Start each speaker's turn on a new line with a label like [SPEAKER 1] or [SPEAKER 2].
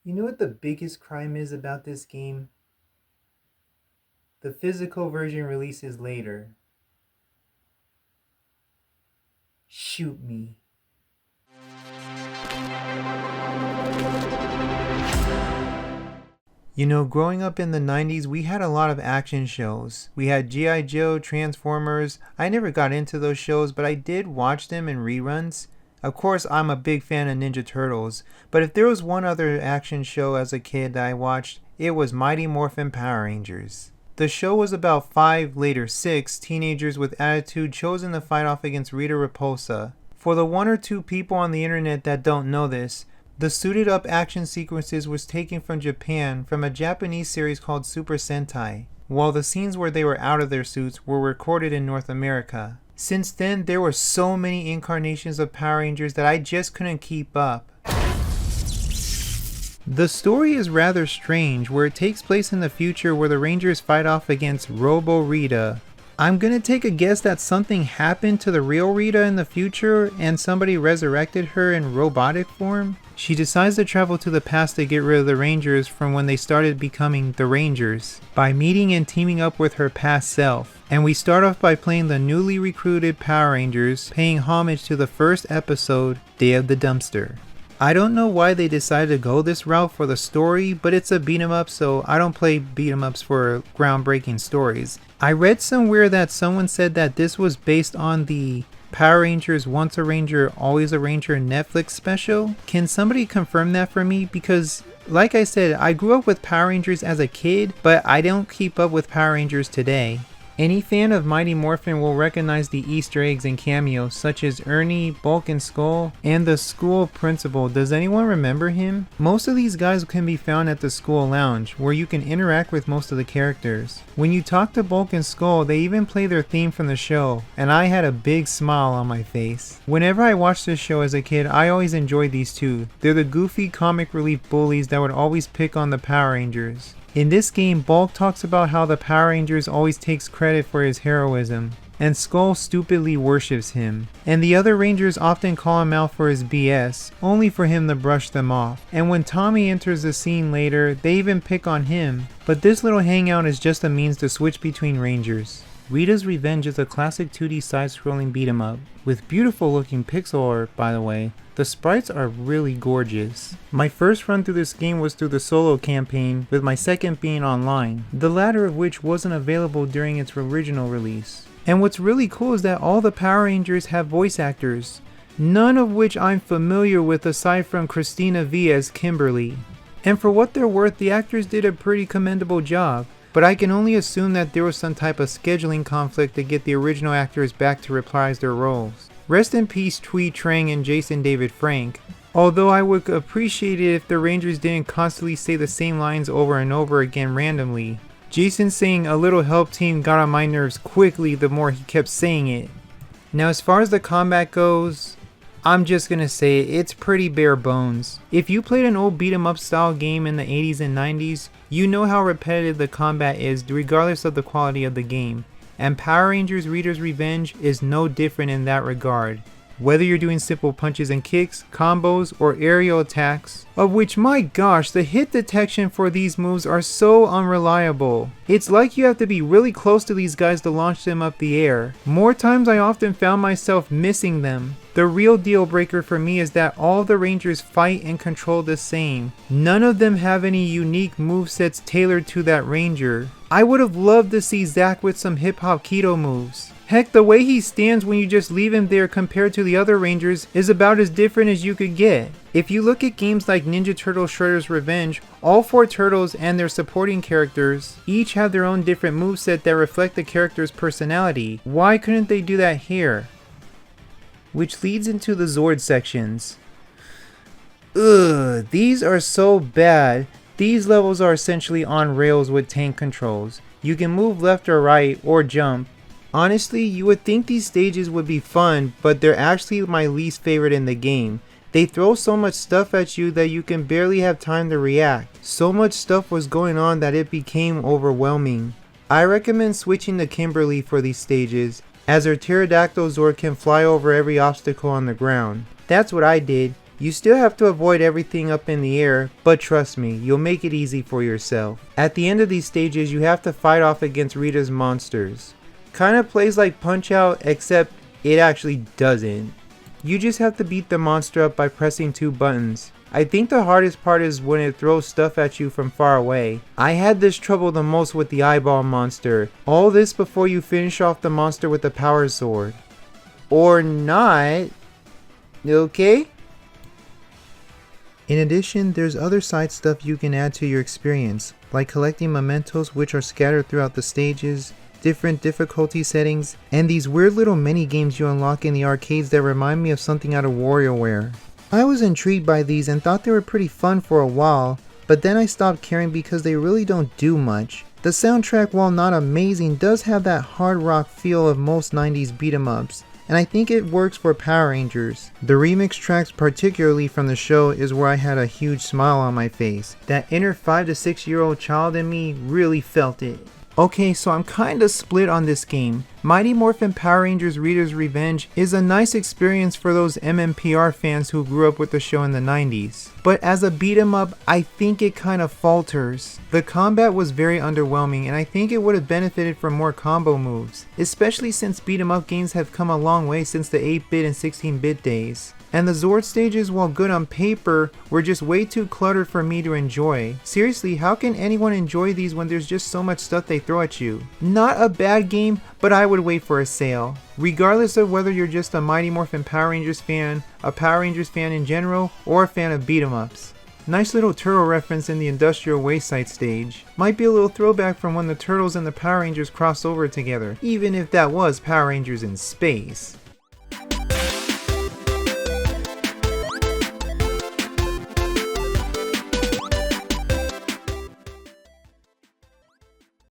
[SPEAKER 1] You know what the biggest crime is about this game? The physical version releases later. Shoot me. You know, growing up in the 90s, we had a lot of action shows. We had G.I. Joe, Transformers. I never got into those shows, but I did watch them in reruns. Of course, I'm a big fan of Ninja Turtles, but if there was one other action show as a kid that I watched, it was Mighty Morphin Power Rangers. The show was about 5, later 6, teenagers with attitude chosen to fight off against Rita Repulsa. For the 1 or 2 people on the internet that don't know this, the suited up action sequences was taken from Japan from a Japanese series called Super Sentai, while the scenes where they were out of their suits were recorded in North America. Since then, there were so many incarnations of Power Rangers that I just couldn't keep up. The story is rather strange, where it takes place in the future where the Rangers fight off against Robo Rita. I'm gonna take a guess that something happened to the real Rita in the future and somebody resurrected her in robotic form. She decides to travel to the past to get rid of the Rangers from when they started becoming the Rangers by meeting and teaming up with her past self. And we start off by playing the newly recruited Power Rangers, paying homage to the first episode, Day of the Dumpster. I don't know why they decided to go this route for the story, but it's a beat 'em up, so I don't play beat 'em ups for groundbreaking stories. I read somewhere that someone said that this was based on the Power Rangers Once a Ranger, Always a Ranger Netflix special. Can somebody confirm that for me? Because, like I said, I grew up with Power Rangers as a kid, but I don't keep up with Power Rangers today. Any fan of Mighty Morphin will recognize the Easter eggs and cameos such as Ernie, Bulk and Skull, and the school principal. Does anyone remember him? Most of these guys can be found at the school lounge, where you can interact with most of the characters. When you talk to Bulk and Skull, they even play their theme from the show, and I had a big smile on my face. Whenever I watched this show as a kid, I always enjoyed these two. They're the goofy comic relief bullies that would always pick on the Power Rangers. In this game, Bulk talks about how the Power Rangers always takes credit for his heroism, and Skull stupidly worships him. And the other Rangers often call him out for his BS, only for him to brush them off. And when Tommy enters the scene later, they even pick on him. But this little hangout is just a means to switch between Rangers. Rita's Revenge is a classic 2D side-scrolling beat-em-up, with beautiful looking pixel art, by the way. The sprites are really gorgeous. My first run through this game was through the solo campaign, with my second being online, the latter of which wasn't available during its original release. And what's really cool is that all the Power Rangers have voice actors, none of which I'm familiar with aside from Christina V as Kimberly. And for what they're worth, the actors did a pretty commendable job. But I can only assume that there was some type of scheduling conflict to get the original actors back to reprise their roles. Rest in peace Twee Trang and Jason David Frank, although I would appreciate it if the Rangers didn't constantly say the same lines over and over again randomly. Jason saying "a little help team" got on my nerves quickly the more he kept saying it. Now as far as the combat goes, I'm just gonna say it's pretty bare bones. If you played an old beat 'em up style game in the 80s and 90s, you know how repetitive the combat is regardless of the quality of the game. And Power Rangers Rita's Revenge is no different in that regard. Whether you're doing simple punches and kicks, combos, or aerial attacks, of which my gosh, the hit detection for these moves are so unreliable. It's like you have to be really close to these guys to launch them up the air. More times I often found myself missing them. The real deal breaker for me is that all the Rangers fight and control the same. None of them have any unique movesets tailored to that Ranger. I would have loved to see Zack with some hip hop keto moves. Heck, the way he stands when you just leave him there compared to the other Rangers is about as different as you could get. If you look at games like Ninja Turtle Shredder's Revenge, all 4 turtles and their supporting characters each have their own different moveset that reflect the character's personality. Why couldn't they do that here? Which leads into the Zord sections. Ugh, these are so bad. These levels are essentially on rails with tank controls. You can move left or right or jump. Honestly, you would think these stages would be fun, but they're actually my least favorite in the game. They throw so much stuff at you that you can barely have time to react. So much stuff was going on that it became overwhelming. I recommend switching to Kimberly for these stages, as her pterodactyl Zord can fly over every obstacle on the ground. That's what I did. You still have to avoid everything up in the air, but trust me, you'll make it easy for yourself. At the end of these stages, you have to fight off against Rita's monsters. Kinda plays like Punch-Out, except it actually doesn't. You just have to beat the monster up by pressing 2 buttons. I think the hardest part is when it throws stuff at you from far away. I had this trouble the most with the eyeball monster. All this before you finish off the monster with the power sword. Or not. Okay? In addition, there's other side stuff you can add to your experience, like collecting mementos which are scattered throughout the stages, different difficulty settings, and these weird little mini games you unlock in the arcades that remind me of something out of WarioWare. I was intrigued by these and thought they were pretty fun for a while, but then I stopped caring because they really don't do much. The soundtrack, while not amazing, does have that hard rock feel of most 90s beat 'em ups, and I think it works for Power Rangers. The remix tracks, particularly from the show, is where I had a huge smile on my face. That inner 5 to 6 year old child in me really felt it. Okay, so I'm kinda split on this game. Mighty Morphin Power Rangers Rita's Revenge is a nice experience for those MMPR fans who grew up with the show in the 90s. But as a beat 'em up, I think it kinda falters. The combat was very underwhelming and I think it would have benefited from more combo moves, especially since beat 'em up games have come a long way since the 8-bit and 16-bit days. And the Zord stages, while good on paper, were just way too cluttered for me to enjoy. Seriously, how can anyone enjoy these when there's just so much stuff they throw at you? Not a bad game, but I would wait for a sale. Regardless of whether you're just a Mighty Morphin Power Rangers fan, a Power Rangers fan in general, or a fan of beat 'em ups. Nice little turtle reference in the Industrial Wayside stage. Might be a little throwback from when the Turtles and the Power Rangers crossed over together, even if that was Power Rangers in space.